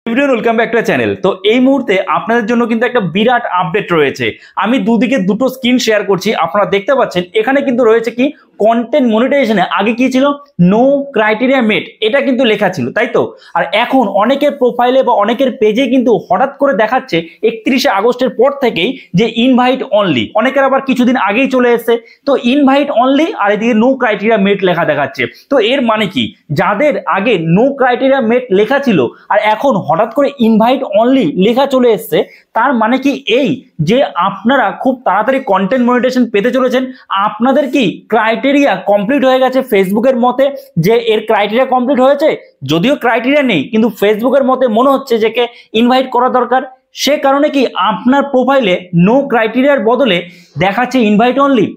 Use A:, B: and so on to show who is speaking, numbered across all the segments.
A: Everyone welcome back to channel. তো এই মুহূর্তে আপনাদের জন্য কিন্তু একটা বিরাট আপডেট রয়েছে। আমি দুদিকে দুটো স্ক্রিন শেয়ার করছি, আপনারা দেখতে পাচ্ছেন এখানে কিন্তু রয়েছে কি কন্টেন্ট মনিটাইজেশনে আগে কি ছিল নো ক্রাইটেরিয়া মেট, এটা কিন্তু লেখা ছিল তাই তো। আর এখন অনেকের প্রোফাইলে বা অনেকের পেজে কিন্তু হঠাৎ করে দেখাচ্ছে 31শে আগস্টের পর থেকেই যে ইনভাইট অনলি, অনেকের আবার কিছুদিন আগেই চলে এসেছে। তো ইনভাইট অনলি আর এদিকে নো ক্রাইটেরিয়া মেট লেখা দেখাচ্ছে। তো এর মানে কি, যাদের আগে নো ক্রাইটেরিয়া মেট লেখা ছিল আর এখন হঠাৎ করে ইনভাইট অনলি লেখা চলে এসছে, তার মানে কি এই যে আপনারা খুব তাড়াতাড়ি কন্টেন্ট মনিটাইজেশন পেতে চলেছেন। আপনাদের কি ক্রাইটেরিয়া কমপ্লিট হয়ে গেছে ফেসবুকের মতে, যে এর ক্রাইটেরিয়া কমপ্লিট হয়েছে, যদিও ক্রাইটেরিয়া নেই কিন্তু ফেসবুকের মতে মনে হচ্ছে যে কে ইনভাইট করা দরকার। সে কারণে কি আপনার প্রোফাইলে নো ক্রাইটেরিয়ার বদলে দেখাচ্ছে ইনভাইট অনলি।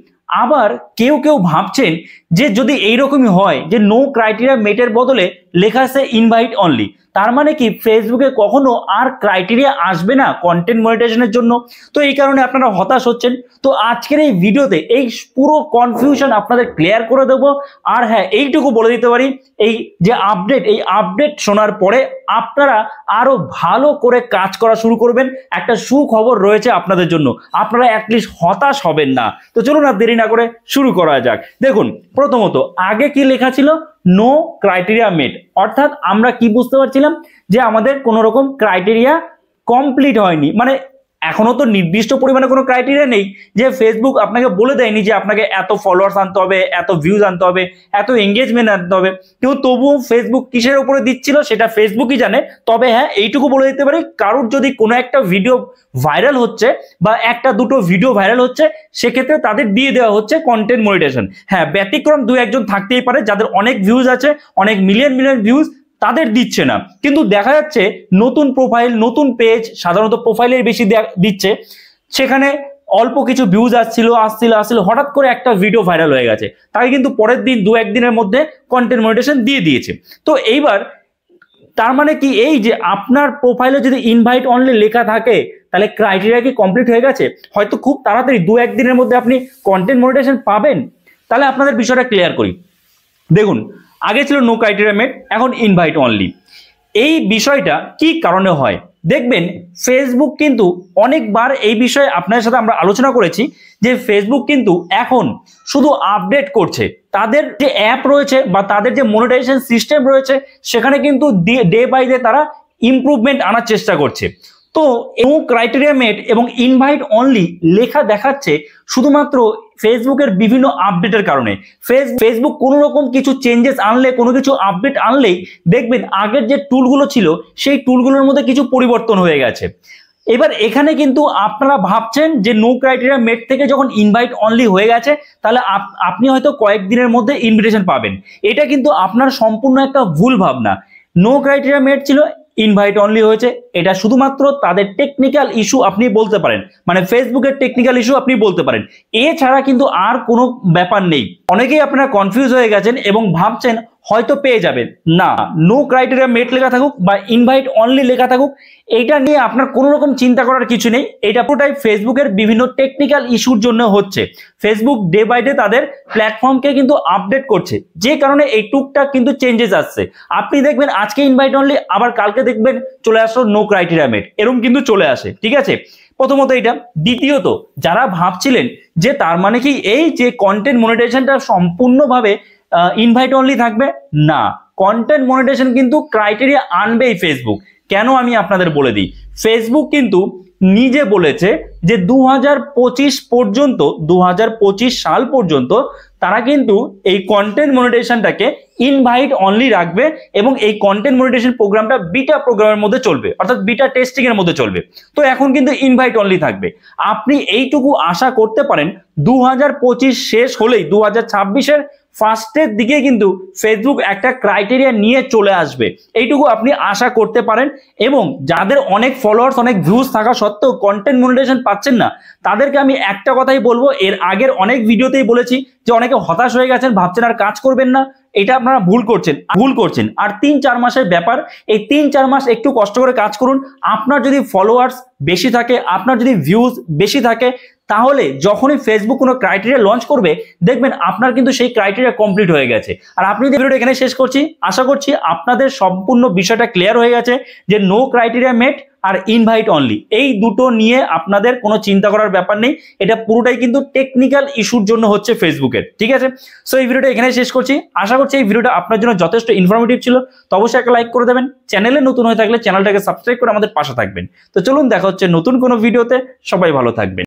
A: আবার কেউ কেউ ভাবছেন যে যদি এইরকমই হয় যে নো ক্রাইটেরিয়া মেটের বদলে লেখা আছে ইনভাইট অনলি, তার মানে কি ফেসবুকে কখনো আর ক্রাইটেরিয়া আসবে না কন্টেন্ট মনিটাইজেশনের জন্য। তো এই কারণে আপনারা হতাশ হচ্ছেন। তো আজকের এই ভিডিওতে এই পুরো কনফিউশন আপনাদের ক্লিয়ার করে দেবো। আর হ্যাঁ, এইটুকু বলে দিতে পারি, এই যে আপডেট, এই আপডেট শোনার পরে আপনারা আরো ভালো করে কাজ করা শুরু করবেন। একটা সুখবর রয়েছে আপনাদের জন্য, আপনারা অ্যাটলিস্ট হতাশ হবেন না। তো চলুন আর দেরি না করে শুরু করা যাক। দেখুন, প্রথমত আগে কি লেখা ছিল নো ক্রাইটেরিয়া মেট, অর্থাৎ আমরা কি বুঝতে পারছিলাম যে আমাদের কোনো রকম ক্রাইটেরিয়া কমপ্লিট হয়নি, মানে এখনো তো নির্দিষ্ট পরিমাণে কোনো ক্রাইটেরিয়া নেই যে ফেসবুক আপনাকে বলে দেয়নি যে আপনাকে এত ফলোয়ার্স আনতে হবে, এত ভিউজ আনতে হবে, এত এঙ্গেজমেন্ট আনতে হবে। কিন্তু তবুও ফেসবুক কিসের উপরে দিচ্ছিল সেটা ফেসবুকই জানে। তবে হ্যাঁ, এইটুকু বলে দিতে পারি, কারোর যদি কোনো একটা ভিডিও ভাইরাল হচ্ছে বা একটা দুটো ভিডিও ভাইরাল হচ্ছে, সেক্ষেত্রে তাদের দিয়ে দেওয়া হচ্ছে কন্টেন্ট মনিটাইজেশন। হ্যাঁ, ব্যতিক্রম দু একজন থাকতেই পারে যাদের অনেক ভিউজ আছে, অনেক মিলিয়ন মিলিয়ন ভিউজ, তাদের দিচ্ছে না। কিন্তু দেখা যাচ্ছে নতুন প্রোফাইল, নতুন পেজ, সাধারণত প্রোফাইলের বেশি দিচ্ছে, সেখানে অল্প কিছু ভিউজ আসছিল, হঠাৎ করে একটা ভিডিও ভাইরাল হয়ে গেছে, তাকে কিন্তু পরের দিন দু একদিনের মধ্যে কন্টেন্ট মনিটাইজেশন দিয়ে দিয়েছে। তো এইবার তার মানে কি এই যে আপনার প্রোফাইলে যদি ইনভাইট অনলি লেখা থাকে, তাহলে ক্রাইটেরিয়া কি কমপ্লিট হয়ে গেছে? হয়তো খুব তাড়াতাড়ি দু একদিনের মধ্যে আপনি কন্টেন্ট মনিটাইজেশন পাবেন। তাহলে আপনাদের বিষয়টা ক্লিয়ার করি। দেখুন, আগে ছিল নো ক্রাইটেরিয়া মেট, এখন ইনভাইট অনলি। এই বিষয়টা কি কারণে হয় দেখবেন, ফেসবুক কিন্তু অনেকবার এই বিষয়ে আপনাদের সাথে আমরা আলোচনা করেছি যে ফেসবুক কিন্তু এখন শুধু আপডেট করছে। তাদের যে অ্যাপ রয়েছে বা তাদের যে মনিটাইজেশন সিস্টেম রয়েছে, সেখানে কিন্তু ডে বাই ডে তারা ইমপ্রুভমেন্ট আনার চেষ্টা করছে। তো নো ক্রাইটেরিয়া মেট এবং ইনভাইট অনলি লেখা দেখাচ্ছে শুধুমাত্র ফেসবুকের বিভিন্ন আপডেটের কারণে। ফেসবুক কোনো রকম কিছু চেঞ্জেস আনলে, কোনো কিছু আপডেট আনলেই দেখবেন আগের যে টুলগুলো ছিল সেই টুলগুলোর মধ্যে কিছু পরিবর্তন হয়ে গেছে। এবার এখানে কিন্তু আপনারা ভাবছেন যে নো ক্রাইটেরিয়া মেট থেকে যখন ইনভাইট অনলি হয়ে গেছে, তাহলে আপনি হয়তো কয়েকদিনের মধ্যে ইনভিটেশন পাবেন। এটা কিন্তু আপনার সম্পূর্ণ একটা ভুল ভাবনা। নো ক্রাইটেরিয়া মেট ছিল, ইনভাইট অনলি হয়েছে, এটা শুধুমাত্র তাদের টেকনিক্যাল ইস্যু আপনি বলতে পারেন, মানে ফেসবুকের টেকনিক্যাল ইস্যু আপনি বলতে পারেন। এছাড়া কিন্তু আর কোনো ব্যাপার নেই। অনেকেই আপনারা কনফিউজ হয়ে গেছেন এবং ভাবছেন হয়তো পেয়ে যাবেন। না, নো ক্রাইটেরিয়া মেট লেখা থাকুক বা ইনভাইট অনলি লেখা থাকুক, এটা নিয়ে আপনার কোনো রকম চিন্তা করার কিছু নেই। এটা পুরোটাই ফেসবুকের বিভিন্ন টেকনিক্যাল ইস্যুর জন্য হচ্ছে। ফেসবুক ডে বাই ডে তাদের প্ল্যাটফর্মকে কিন্তু আপডেট করছে, যে কারণে এই টুকটাক কিন্তু চেঞ্জেস আসছে। আপনি দেখবেন আজকে ইনভাইট অনলি, আবার কালকে দেখবেন চলে আসলো নো ক্রাইটেরিয়া মেট, এরকম কিন্তু চলে আসে। ঠিক আছে, প্রথমত এটা। দ্বিতীয়ত, যারা ভাবছিলেন যে তার মানে কি এই যে কন্টেন্ট মনিটাইজেশনটা সম্পূর্ণভাবে ইনভাইট অনলি থাকবে, না, কন্টেন্ট মনিটাইজেশন কিন্তু ক্রাইটেরিয়া আনবেই ফেসবুক। কেন আমি আপনাদের বলে দিই, ফেসবুক কিন্তু নিজে বলেছে যে 2025 পর্যন্ত, 2025 সাল পর্যন্ত তারা কিন্তু এই কন্টেন্ট মনিটাইজেশনটাকে ইনভাইট অনলি রাখবে এবং এই কন্টেন্ট মনিটাইজেশন প্রোগ্রামটা বিটা প্রোগ্রামের মধ্যে চলবে, অর্থাৎ বিটা টেস্টিং এর মধ্যে চলবে। তো এখন কিন্তু ইনভাইট অনলি থাকবে। আপনি এইটুকু আশা করতে পারেন 2025 শেষ হলেই 2026-এর ফার্স্টের দিকে কিন্তু ফেসবুক একটা ক্রাইটেরিয়া নিয়ে চলে আসবে, এইটুকু আপনি আশা করতে পারেন। এবং যাদের অনেক ফলোয়ার্স, অনেক ভিউজ থাকা সত্ত্বেও কন্টেন্ট মনিটাইজেশন পাচ্ছেন না, তাদেরকে আমি একটা কথাই বলবো, এর আগের অনেক ভিডিওতেই বলেছি যে অনেকে হতাশ হয়ে গেছেন, ভাবছেন আর কাজ করবেন না। এটা আপনারা ভুল করছেন। আর 3-4 মাসের ব্যাপার, এই 3-4 মাস একটু কষ্ট করে কাজ করুন। আপনার যদি ফলোয়ার্স বেশি থাকে, আপনার যদি ভিউজ বেশি থাকে, তাহলে যখনই ফেসবুক কোনো ক্রাইটেরিয়া লঞ্চ করবে দেখবেন আপনার কিন্তু সেই ক্রাইটেরিয়া কমপ্লিট হয়ে গেছে। আর আপনি ভিডিওটা এখানে শেষ করছি, আশা করছি আপনাদের সম্পূর্ণ বিষয়টা ক্লিয়ার হয়ে গেছে যে নো ক্রাইটেরিয়া মেট আর ইনভাইট অনলি, এই দুটো নিয়ে আপনাদের কোনো চিন্তা করার ব্যাপার নেই। এটা পুরোটাই কিন্তু টেকনিক্যাল ইস্যুর জন্য হচ্ছে ফেসবুকের, ঠিক আছে। সো এই ভিডিওটা এখানে শেষ করছি, আশা করছি এই ভিডিওটা আপনার জন্য যথেষ্ট ইনফরমেটিভ ছিল। তো অবশ্যই একটা লাইক করে দেবেন, চ্যানেলে নতুন হয়ে থাকলে চ্যানেলটাকে সাবস্ক্রাইব করে আমাদের পাশে থাকবেন। তো চলুন দেখা হচ্ছে নতুন কোনো ভিডিওতে, সবাই ভালো থাকবেন।